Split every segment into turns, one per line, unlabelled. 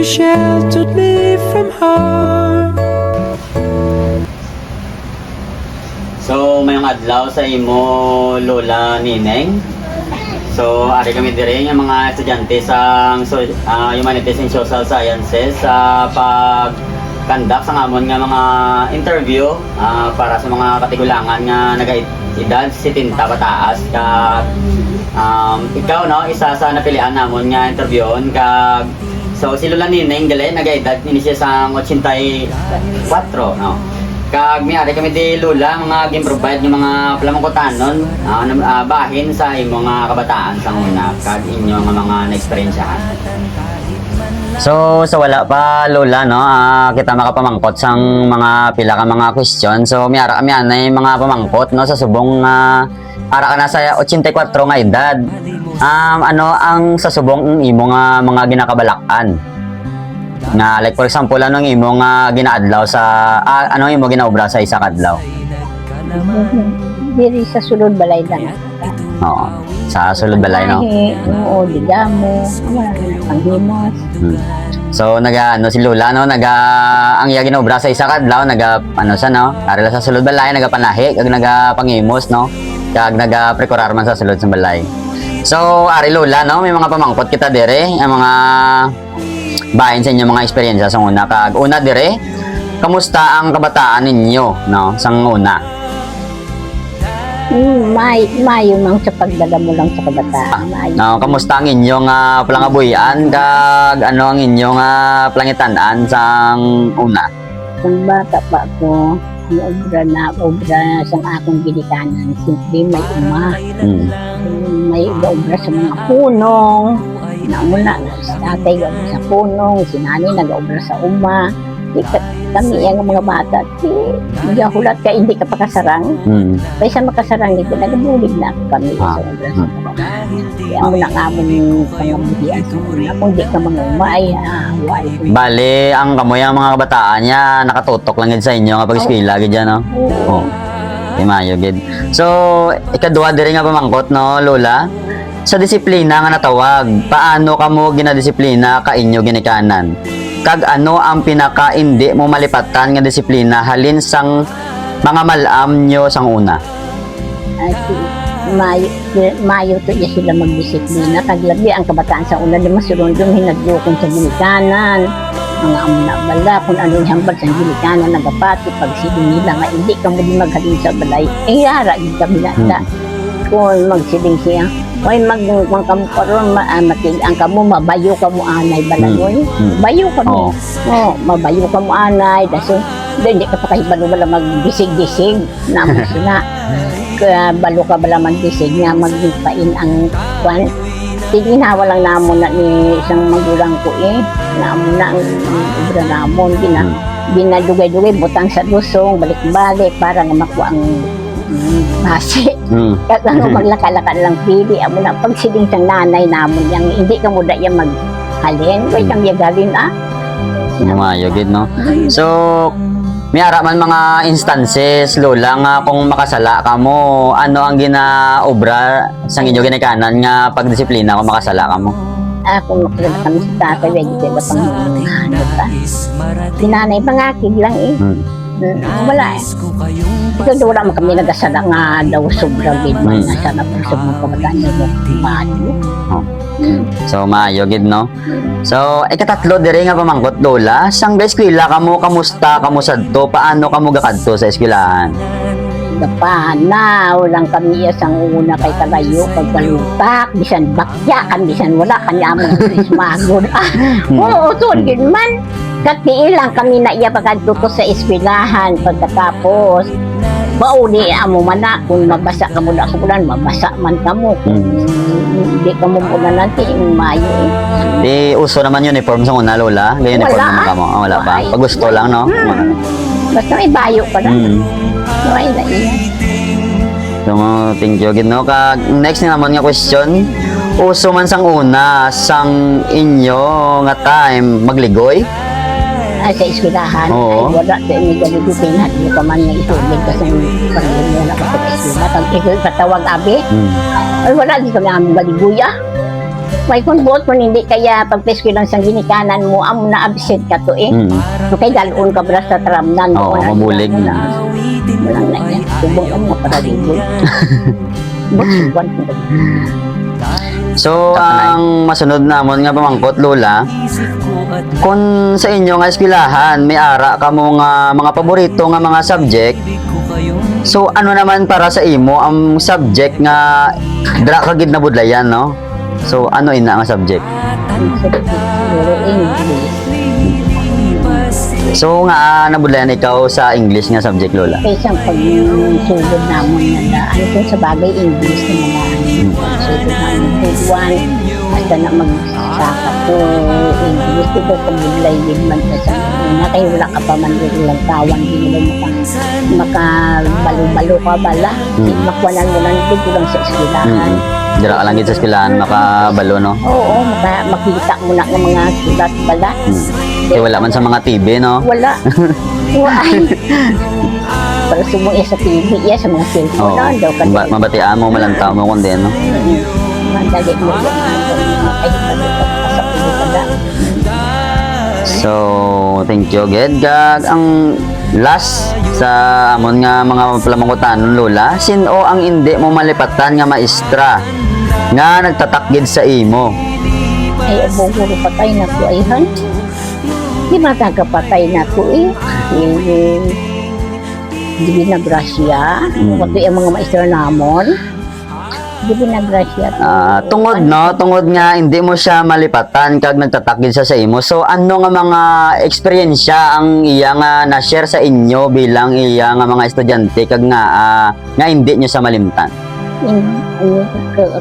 sheltered me from harm.
So, mayong adlaw sa imo Lola Nineng. So, ari kami dire nga mga estudyante sa Humanities and Social Sciences sa pag-conduct sa ngamon nga mga interview para sa mga katigulangan nga nag-edad 70 pataas kag ikaw no isa sa napilian namon nga interviewon kag so si Lola Nineng dili nag-edad ni siya sa 84 no. Kag miari kami di Lola mga gim-provide yung mga palamangkutanon bahin sa imong mga kabataan sa una kag inyo nga mga na-experiensyahan. So wala pa Lola no kita makapamangkot sang mga pila ka mga question. So miara kami anay mga pamangkot no sa subong ara ka na sa 84 nga edad. Ano ang sa subong imo nga mga ginakabalakan? Na like for example anong imo nga ginaadlaw sa anong imo ginaobra sa isa ka adlaw?
Diri sa sulod balay lang.
Oo. Sa sulod balay no.
Oo, digamo, panghimos.
So ano si Lola no ang iya ginaobra sa isa ka adlaw ano sa no, ari sa sulod balay nagapanahi kag nagapangimos no. Kag nagaprekurar man sa sulod sa balay. So ari Lola no may mga pamangkot kita dire ang mga bahin sa inyo mga eksperyensya sa una kag una dire kamusta ang kabataan ninyo no sang una
Mayo mang sa pagdala mo lang sa kabataan
no kamusta ang inyong palangabuyan kag ano ang inyong plangitan-an sang una
kung bata pa ako obra sa akong ginikanan simple may may obra sa mga punong na muna tatay sa punong, si nani nag-obra sa uma. Kami yung mga bata, hindi hulat ka, hindi ka pakasarang. Kaysa makasarang, hindi nag-bulig na kami sa obra sa kabataan. Kaya muna kamon yung pangabuhian sa una. Kung di ka mga umay,
bale, ang kamoy ang mga kabataan niya, nakatutok lang sa inyo nga pag-eskwela, gid no? Oo. Imayo, gid. So, ikadua diri nga pamangkot, no, Lola? Sa disiplina nga natawag, paano kamo ginadisiplina ka inyo ginikanan? Kag ano ang pinaka hindi mo malipatan nga disiplina halin sang mga malam nyo sang una?
Mayo to iya sila magdisiplina. Kag labi ang kabataan sa una di masulundong hinadlokon sa ginikanan. Mga amuna bala kung ano yung hambal sa ginikanan nagapati pag siling nila nga hindi ka mo di maghalin sa balay. Yara yung kabinata. Kung magsiling siya oy magmang kamo karon matigaan kamo mabayo kamo anay balagoy bayo kamo mabayo kamo anay daso hindi ka pa kahibalo bala magbisig-bisig namo sila kaya balo ka bala magbisig nga magpain ang kwan tiginawa lang namo na ni isang magulang ko namo na ang obra namon binadugay-dugay butang sa lusong balik-balik para nga makuha ang base. Kaya ano maglaka-laka lang pili amo na pagsiling sang nanay namon yang hindi ka muda yang maghalin kay kang yagalin
Mayo gid no. So miara man mga instances Lola nga kung makasala ka mo ano ang ginaobra sang inyo ginikanan nga pagdisiplina kung makasala ka mo?
Kung makasala kami sa tatay wag sila pang sinanay pangakig lang wala ito wala man kami nagasala nga daw sobrang gid man sana po sa mga kabataan mo maayo
so maayo gid no. So ikatatlo diri nga pamangkot Lola sang eskwela kamo kamusta kamo sadto paano kamo gakadto sa eskwelahan?
Napanaw lang kami sang una kay kalayo pagbalutak bisan bakyakan bisan wala kanya among magod oo tod gid man kati lang kami na iya pagkadto sa eskwelahan pagkatapos bauli amo man na kung mabasa ka mo na sa ulan mabasa man kamo hindi ka mo muna natin mayo
di uso naman uniform sa una Lola gaya uniform naman kamo wala ba pag gusto lang no
basta may bayo pa lang wala na iya
so thank you gid no kag next naman nga question uso man sang una sang inyo nga time magligoy
sa eskwelahan ay wala sa inyo galigutin hadyo ka man nga isugid kasi pagin mo na ka sa eskwela pag ikaw patawag abi ay wala di kami among galiguya May kung buot mo hindi kaya pagpesko lang sa ginikanan mo, amo na absent ka to eh. So kay dalon ka bra sa tramnan
Oo, mabulig.
Walang na yan. Subong ang mga paralibol. Buwan ko.
So, ang masunod namon nga pamangkot, Lola, kung sa inyo nga eskwelahan, may ara ka mo nga mga paborito nga mga subject, so ano naman para sa imo ang subject nga dra ka gid na budlayan, no? So, ano ina nga subject?
Siguro English.
So, nga nabudlayan ikaw sa English nga subject, Lola?
Kaya siyang pagsugod namin na ano kung sa bagay English na mga pagsugod namin grade 1 hasta na magsaka ko English ito pag-buglay din man sa una kayo wala ka pa man din lang tawan din mo makabalo-balo ka bala makwanan mo lang dito lang sa eskwelahan.
Dira ka lang gid sa eskwelahan makabalo, no?
Oo, makita mo na ng mga sulat bala.
Kaya wala man sa mga TV, no?
Wala. Para sumuya sa TV, sa mga cellphone
Oo.
na daw ka.
Mabatian mo, malantaw mo kundi, no?
Mandali mo yung ay sa pagkakada.
So, thank you, Ged. Gag, ang last sa amon nga mga palamangkutan, Lola, sino ang hindi mo malipatan nga maestra nga nagtatakgid sa imo?
Ay, aboguro patay na ko ay han. Di matagapatay na ko eh. Di binagrasya. Wato yung mga maestra namon. Di binagrasya.
Tungod, no? Tungod nga hindi mo siya malipatan kag nagtatakgid siya sa imo. So, ano nga mga eksperyensya ang iya nga na-share sa inyo bilang iya nga mga estudyante kag nga hindi niyo sa malimtan?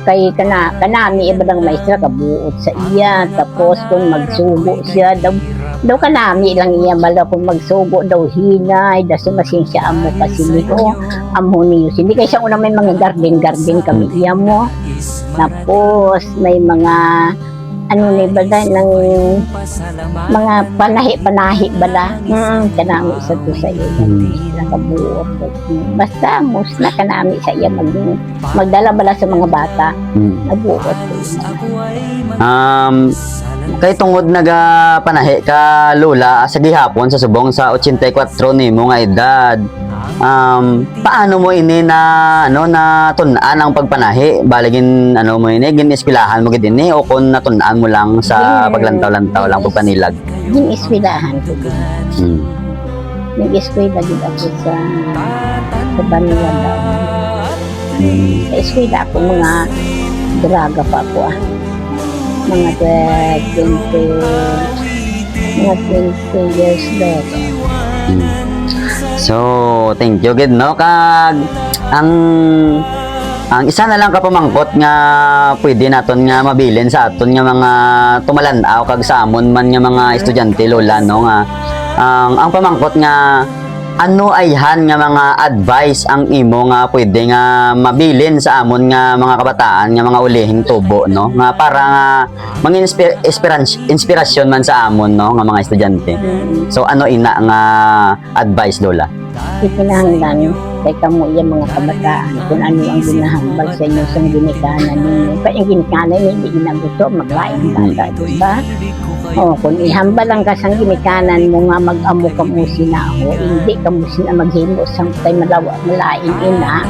Kay kanami iba ng maestra kabuot sa iya tapos kung magsugo siya daw kanami lang iya bala kung magsugo daw hinay daw sumasing siya amo kasi niyo amo niyo hindi kay siya una may mga garden kami iya mo tapos may mga ano ni bala ng mga panahi bala kanami sa to sa iya kabuot basta mus na kanami sa iya magdala bala sa mga bata nabuot
kay tungod nagapanahi ka, Lola, sa gihapon sa subong sa 84 nimo nga edad, paano mo ini na tun-an ang pagpanahi baligin mo ini gin-eskwelahan mo gid ini o kun natun-an mo lang sa paglantaw-lantaw lang pagpanilag?
Gin-eskwelahan ko nag-eskwela din ako sa Baniwala. Sa eskwela ako mga draga pa ako mga 20 years old.
So, thank you gid, no? Kag ang isa na lang ka pamangkot nga pwede naton nga mabilin sa aton nga mga tumalanaw kag sa amon man nga mga estudyante, Lola, no? Nga ang pamangkot nga ano ayhan nga mga advice ang imo nga pwede nga mabilin sa amon nga mga kabataan nga mga ulihing tubo, no? Nga para nga inspirasyon man sa amon, no, nga mga estudyante. So ano ina nga advice, Lola?
Ikinahanglan kay kamo yung mga kabataan kung ano ang ginahambal sa inyo sa ginikanan ninyo. Kaya yung ginikanan ninyo hindi ginagusto maglaing bata, diba? Kung ihambal lang ka sa ginikanan mo nga mag-amo ka mo sinaho, hindi ka mo maghimo sa tayo malaing ina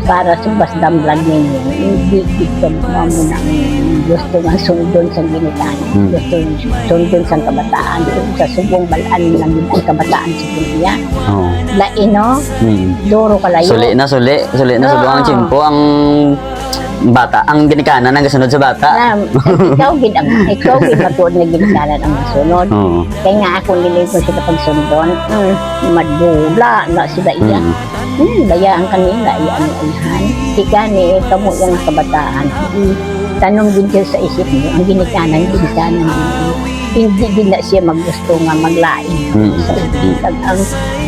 para sa basdamlag ninyo. Hindi ito mo na gusto nga sundon sa ginikanan. Gusto sundon sa kabataan. Sa subong balaan lang din ang kabataan sa kuliya. Lain, no? Duro kalayo.
Suli na subong ang chimpo ang bata, ang ginikanan ang kasunod sa bata.
Ikaw gid matuod na ginikanan ang masunod. Kaya nga ako nilay ko sila pagsundon, madula na sila iya. Bayaan kanila iya ang ayhan. Tika ni kamo yung kabataan. Tanong din siya sa isip mo, ang ginikanan din. Hindi din na siya maggusto nga maglaing. Ang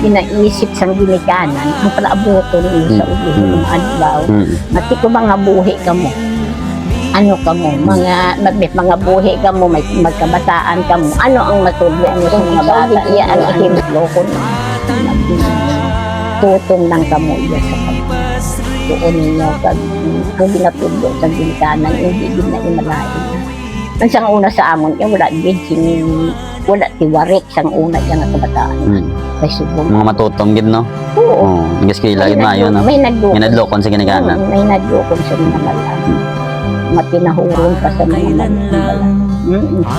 ginaisip sa ginikanan, ang palaabuto niyo sa ulo ng adlaw. Mati ko mga buhi ka mo. Ano ka mo? Mga buhi ka mo, may magkabataan ka mo. Ano ang matulog mo sa mga bata? Iya ang ihimlo ko na. Tutong lang ka mo iya sa kanila. Doon ninyo, kung binatulog sa ginikanan, hindi din na imalain. Ang sang una sa amon, wala din wala tiwarik sang una yan nga kabataan. Kay subong.
Mga matutong gid no.
Oo.
Ingas kila gid maayo no.
May nagdukon.
May nadlokon sa ginikanan.
May nagdukon sa mga balan. Matinahurong pa sa mga balan.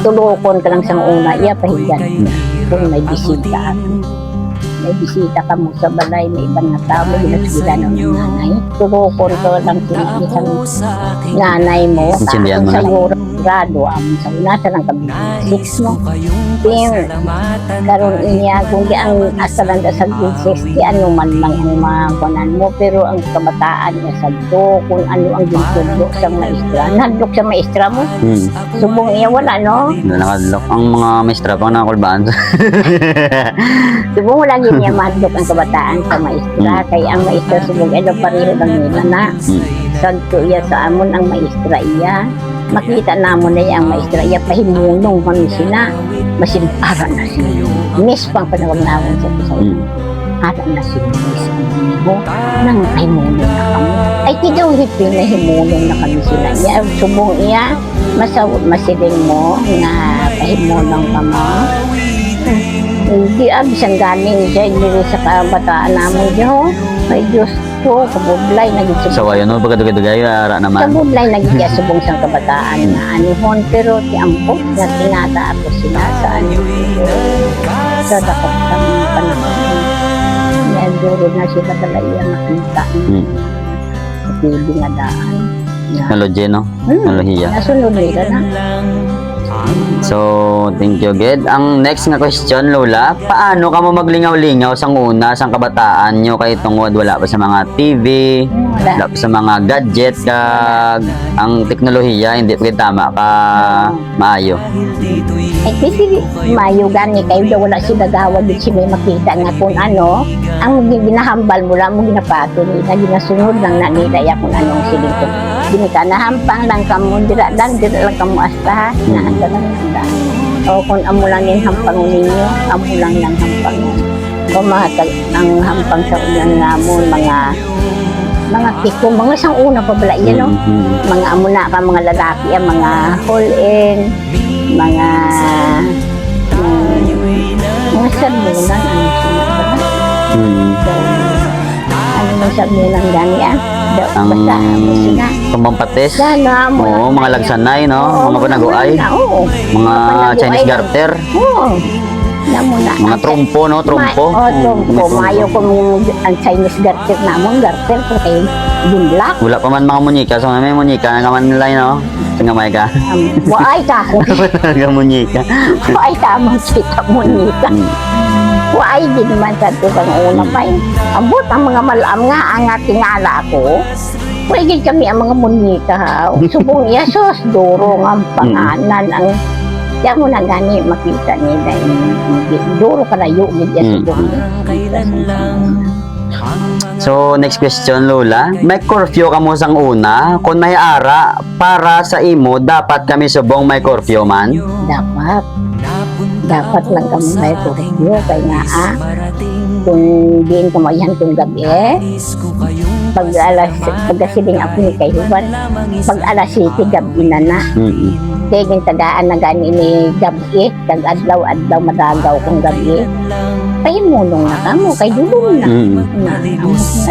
Tulokon ka lang sang una, iya pahigan. Kung may bisita. May bisita ka mo sa balay, may ibang na tao, may ginasila ng nanay. Tulokon ka lang isang nanay mo.
Intindihan mo
Sa
na.
grado, sa una sa lang kami. 6 mo. Tim, karon niya, kung di ang asalan sa 60, ano man lang ang mga kunan mo, pero ang kabataan niya sa do, kung ano ang gintudlok sa maestra. Nadlok sa maestra mo, subong iya wala, no?
Nakadlok ang mga maestra pang nakakulbaan.
Subong wala yun niya madlok ang kabataan sa maestra, kaya ang maestra subong ito pareho lang nila na. Santo iya sa amon ang maestra iya. Makita namon na ang maestra iya pahimunong kami sila. Masimpara na siya. Miss pang panawag namin sa pisaw. Hata na si Miss Amigo nang pahimunong na kami. Ay tidaw hipin na himunong na kami sila. Iya, subong iya, masiling mo nga pahimunong ka mo. Hindi bisang galing siya diri sa kabataan namon diyo. Ay Diyos ko, kabudlay naging
So ayun no, pagkadugay-dugay ara naman.
kabudlay naging subong sa kabataan na anihon, pero ti ampot na tinata ako sila sa sa dapat kang panahon. Yan duro na sila balaya makita sa TV nga daan.
Teknology no. Teknolohiya.
Nasunod nila na.
So, thank you, Ged. Ang next nga question, Lola, paano ka mo maglingaw-lingaw sang una, sang kabataan nyo kay tungod wala pa sa mga TV, wala pa sa mga gadget, kag ang teknolohiya, hindi pa tama ka maayo.
Ay kasi mayo gani kayo daw wala sila gawad di sila makita nga kung ano ang ginahambal mo lang mo ginapato nila ginasunod lang na nila ya kung anong siling ko gini ka nahampang lang kamo dira lang kamo asta na asa lang nila o kung amo lang din hampang ninyo amo lang hampang o mga ang hampang sa ulan namon mga piko, mga sang una pa bala yan, no? Mga amo na ka, mga lalaki, mga hold-in, mga sabunan, ano sila ba? Ano mang sabunan gani,
Ang
basta, ano sila?
pamampates,
Sana,
oo, mga lagsanay, no? Mga panaguay, mga Chinese garter,
Oo. Namuna.
mga trumpo, no? Trumpo.
Trumpo. Mayo ko ang Chinese garter namon, garter ko kay bunlak.
Wala pa man mga munyika, so may munyika na kaman nila, no? Singamay ka.
Waay ka.
Talaga munyika.
Waay ka mong kita mo nita. Waay din man sa tutang una pa eh. Ambot ang mga malam nga ang tingala ko. Pwede kami ang mga munyika ha. Subong yasos, duro ang panganan ang diyan mo na gani makita nila duro ka na yung medya subong.
So, next question, Lola. May curfew ka mo sang una. Kung may ara, para sa imo, dapat kami subong may curfew man?
Dapat lang kami may curfew. Kaya nga kung diin ka mayan kung gabi pag siling ako ni Kayuban, pag alas 7 gabi na. Kaya yung tagaan na gani ni gabi, tag-adlaw-adlaw madagaw kong gabi. Pahimunong na ka mo, kay dulong na.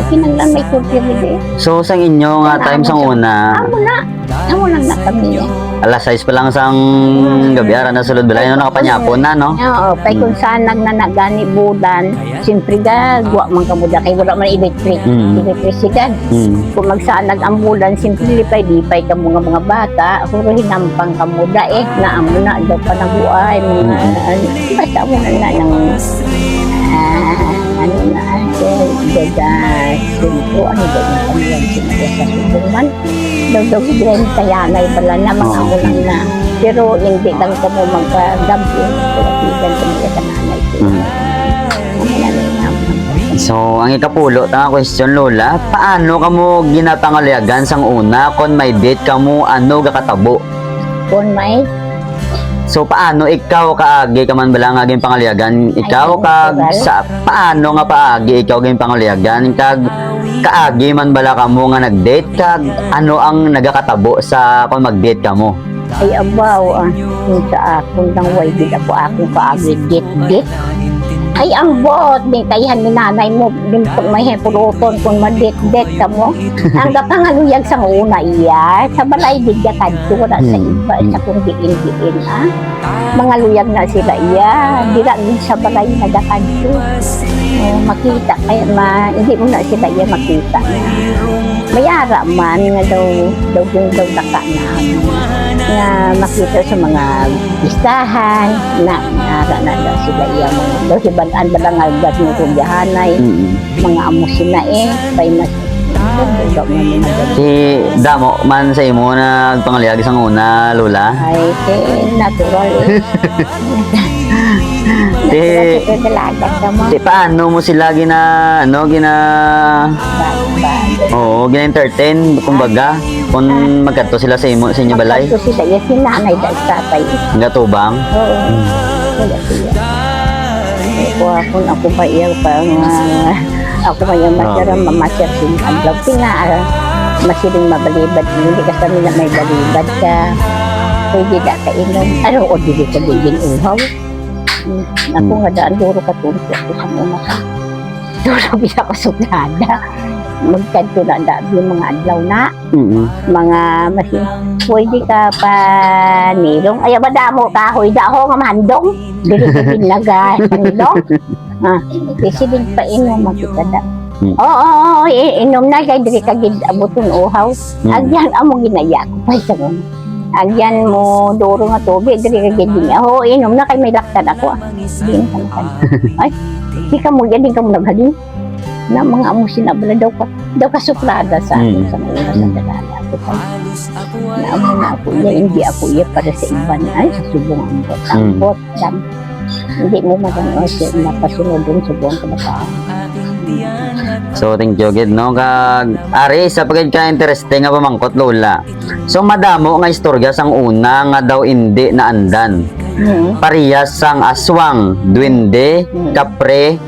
Kinanglan may curfew rin.
So, sang inyo nga time sang una,
Amo lang na kami
alas 6 pa lang sang gabi, ara na sulod balay, no? Nakapanyapon na, no?
Oo, kay kung saan nagnanagani budan, siyempre gwa man kamuda, kay wala man electric, electrician. Kung magsanag ang bulan, siyempre lipay-lipay ka mga bata, huro hinampang kamuda na amo na, daw pa nabuay, basta mo na ng ano na, simpo, ano ba yung kanilang simpo sa subuman? Daw bigyan kayanay pala na mga ulang na. Pero hindi lang ka mo magka-gabi, kailangan ka mga kananay.
So, ang ikapulo, tanga question, Lola, paano ka mo ginapangalayagan sang una kung may date ka mo, ano gakatabo?
Kung may
So paano ikaw kaagi ka man bala nga aging pangaliagan? Ikaw kag sa paano nga paagi ikaw aging pangaliagan kag kaagi man bala ka mo nga nag-date kag ano ang nagakatabo sa kung mag-date ka mo?
Ay abaw, kung sa akong lang way din ako akong kaagit-git. Ay ang bot, din kayahan ni nanay mo, din kung may hepuluton, kung madit-dit ka mo. Ang kapangaluyag sa una iya, sa balay din ka kadto na sa iba, sa kung diin-diin ha. Mga luyag na sila iya, di na din sa balay nagakadto. Makita, kaya hindi mo na sila iya makita na. Mayara man nga daw daka na nga makita sa mga listahan na daw sila iya mga daw si balaan balang agad ng kumbihanay mga amusin na kay mas daw nga mga
Si Damo man sa imo na pangaliyag isang una, Lola.
ay natural dalaga ka mo
Di paano mo sila gina-entertain, kumbaga, kung magkadto sila sa inyo balay,
Magkato sila iya si nanay dahil tatay
gatubang.
oo kaya siya ako pa iya ako pa iya masarang mamasir sin adlaw pinga masiling mabalibad hindi ka sa nila may balibad ka pwede da ka inom o dili ka digin uhaw ako nga daan duro ka tulog ako sa mga ka duro bisa ka suglada magkanto na yung mga adlaw na mga masin pwede ka pa nilong ay madamo kahoy daho nga mahandong dili naga nilong kasi din pa inom makita da oo inom na kay dili ka gid abuton uhaw agyan amo ginaya ko pa sa mo agyan mo duro nga tubig dili ka gid inom na kay may laktan ako din kan ay di ka mo yan din ka mo naghalin na mga amusin na bala daw ka suplada sa akin sa mga sa dalala ako pa na amo na ako hindi ako iya para sa iba na ay sa subong ambot hindi mo magano siya napasunod yung subong ka
So thank you gid no kag ari sa pagid ka interesting nga pamangkot, Lola. So madamo nga istorya sang una nga daw hindi na andan. Parehas sang aswang, duwende, kapre.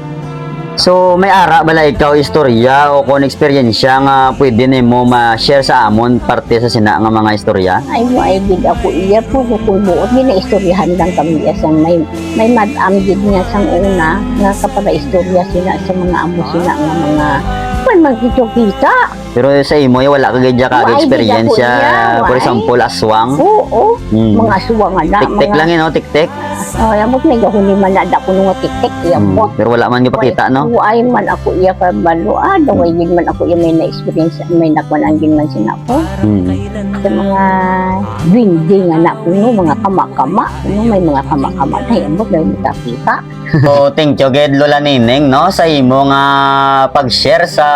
So may ara bala ikaw istorya o kon eksperyensya nga pwede nimo ma-share sa amon parte sa sina nga mga istorya?
Ay mo ay gid ako iya po kung buot ni na istoryahan lang kami sang may madam gid niya sang una nga kapag istorya sila sa mga amo sila nga mga magkikita.
Pero sa imo wala ka gid ka eksperyensya, for example aswang.
Oo, mga aswang na.
Tik-tik lang no, tik-tik.
Alam mo may gahuni man na ko nung tik-tik iya po.
Pero wala man gipakita no.
Ay man ako iya ka balo daway gid man ako iya may na-experience may nakuan gid man sinako. Sa mga winding nga puno mga kama-kama, may mga kama-kama na yan mo daw makita.
So thank you gid Lola Nineng no sa imo nga pag-share sa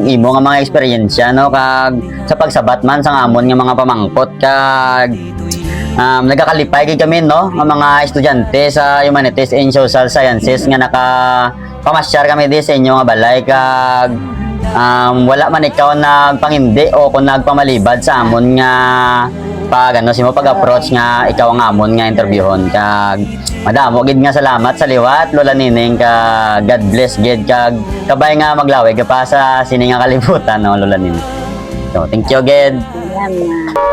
imo nga mga eksperyensya no kag sa pagsabat man sa amon nga mga pamangkot kag nagakalipay gid kami no nga mga estudyante sa Humanities and Social Sciences nga pamasyar kami di sa inyo nga balay kag wala man ikaw nagpangindi o kung nagpamalibad sa amon nga pag-approach nga ikaw ang amon nga interviewon kag madamo gid nga salamat sa liwat Lola Nineng kag God bless gid kag kabay nga maglawig ka pa sa sini nga kalibutan no Lola Nineng. So thank you gid.
Salamat.